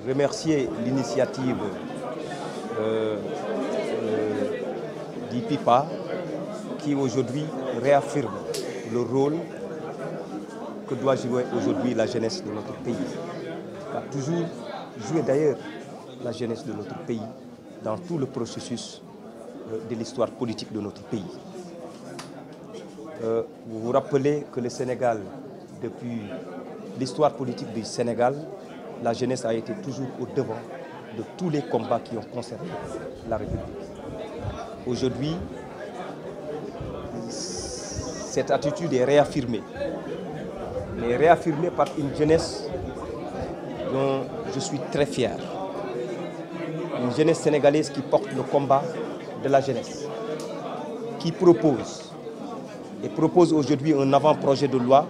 remercier l'initiative d'IPIPA qui aujourd'hui réaffirme le rôle que doit jouer aujourd'hui la jeunesse de notre pays. A toujours joué d'ailleurs la jeunesse de notre pays dans tout le processus de l'histoire politique de notre pays. Vous vous rappelez que le Sénégal, depuis l'histoire politique du Sénégal, la jeunesse a été toujours au devant de tous les combats qui ont concerné la République. Aujourd'hui, cette attitude est réaffirmée, mais réaffirmée par une jeunesse dont je suis très fier. Une jeunesse sénégalaise qui porte le combat de la jeunesse, qui propose aujourd'hui un avant-projet de loi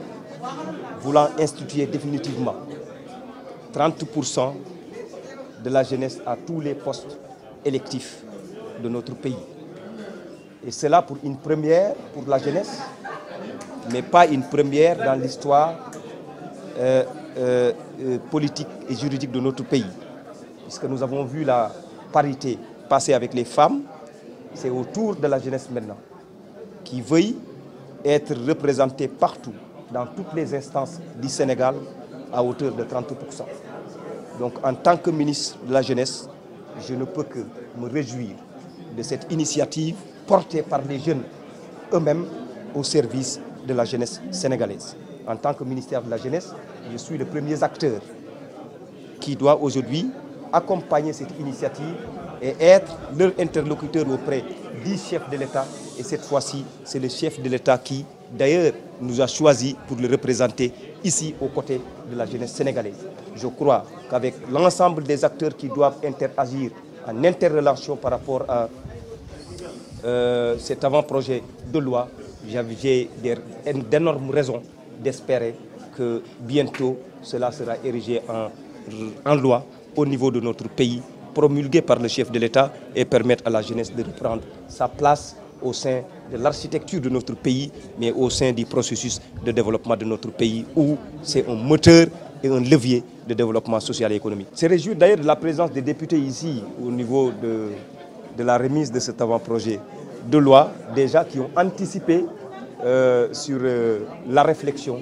voulant instituer définitivement 30% de la jeunesse à tous les postes électifs de notre pays. Et cela pour une première pour la jeunesse, mais pas une première dans l'histoire politique et juridique de notre pays. Puisque nous avons vu la parité passer avec les femmes, c'est au tour de la jeunesse maintenant, qui veuille être représentée partout, dans toutes les instances du Sénégal, à hauteur de 30%. Donc en tant que ministre de la Jeunesse, je ne peux que me réjouir de cette initiative portée par les jeunes eux-mêmes au service de la jeunesse sénégalaise. En tant que ministère de la Jeunesse, je suis le premier acteur qui doit aujourd'hui accompagner cette initiative et être leur interlocuteur auprès du chef de l'État. Et cette fois-ci, c'est le chef de l'État qui, d'ailleurs, nous a choisi pour le représenter ici aux côtés de la jeunesse sénégalaise. Je crois qu'avec l'ensemble des acteurs qui doivent interagir en interrelation par rapport à cet avant-projet de loi, j'ai d'énormes raisons d'espérer que bientôt cela sera érigé en loi au niveau de notre pays, promulgué par le chef de l'État et permettre à la jeunesse de reprendre sa place au sein de l'architecture de notre pays, mais au sein du processus de développement de notre pays, où c'est un moteur et un levier de développement social et économique. Je me réjouis d'ailleurs de la présence des députés ici, au niveau de la remise de cet avant-projet de loi, déjà qui ont anticipé sur la réflexion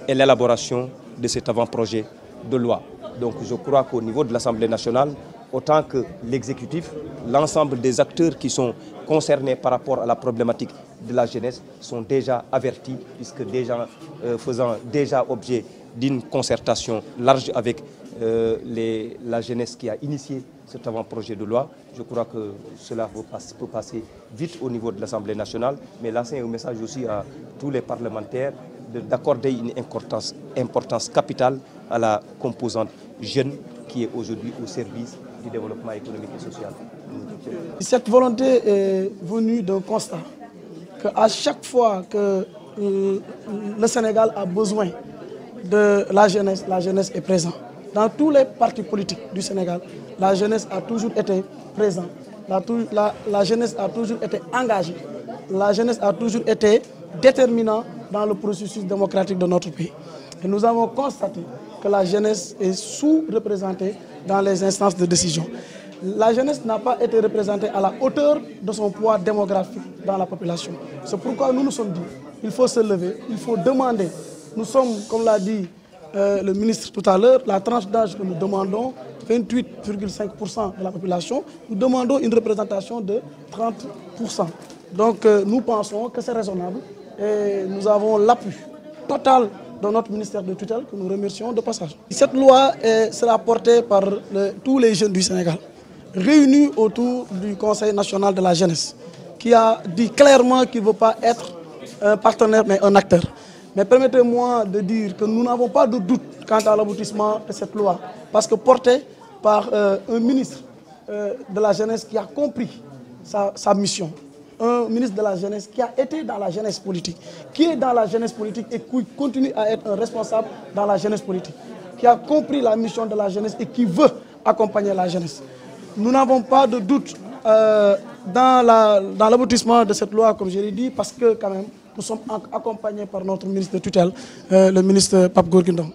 et l'élaboration de cet avant-projet de loi. Donc je crois qu'au niveau de l'Assemblée nationale, autant que l'exécutif, l'ensemble des acteurs qui sont concernés par rapport à la problématique de la jeunesse sont déjà avertis, puisque déjà faisant déjà objet d'une concertation large avec la jeunesse qui a initié cet avant-projet de loi. Je crois que cela peut passer vite au niveau de l'Assemblée nationale, mais là c'est un message aussi à tous les parlementaires d'accorder une importance capitale à la composante jeune qui est aujourd'hui au service du développement économique et social. Cette volonté est venue d'un constat qu'à chaque fois que le Sénégal a besoin de la jeunesse est présente. Dans tous les partis politiques du Sénégal, la jeunesse a toujours été présente, la jeunesse a toujours été engagée, la jeunesse a toujours été déterminante dans le processus démocratique de notre pays. Et nous avons constaté que la jeunesse est sous-représentée dans les instances de décision. La jeunesse n'a pas été représentée à la hauteur de son poids démographique dans la population. C'est pourquoi nous nous sommes dit, il faut se lever, il faut demander. Nous sommes, comme l'a dit le ministre tout à l'heure, la tranche d'âge que nous demandons, 28,5% de la population, nous demandons une représentation de 30%. Donc nous pensons que c'est raisonnable et nous avons l'appui total de notre ministère de tutelle que nous remercions de passage. Cette loi sera portée par tous les jeunes du Sénégal, réunis autour du Conseil national de la jeunesse, qui a dit clairement qu'il ne veut pas être un partenaire mais un acteur. Mais permettez-moi de dire que nous n'avons pas de doute quant à l'aboutissement de cette loi, parce que portée par un ministre de la jeunesse qui a compris sa mission, un ministre de la jeunesse qui a été dans la jeunesse politique, qui est dans la jeunesse politique et qui continue à être un responsable dans la jeunesse politique, qui a compris la mission de la jeunesse et qui veut accompagner la jeunesse. Nous n'avons pas de doute dans l'aboutissement de cette loi, comme je l'ai dit, parce que quand même, nous sommes accompagnés par notre ministre de tutelle, le ministre Pape Gorgui Ndong.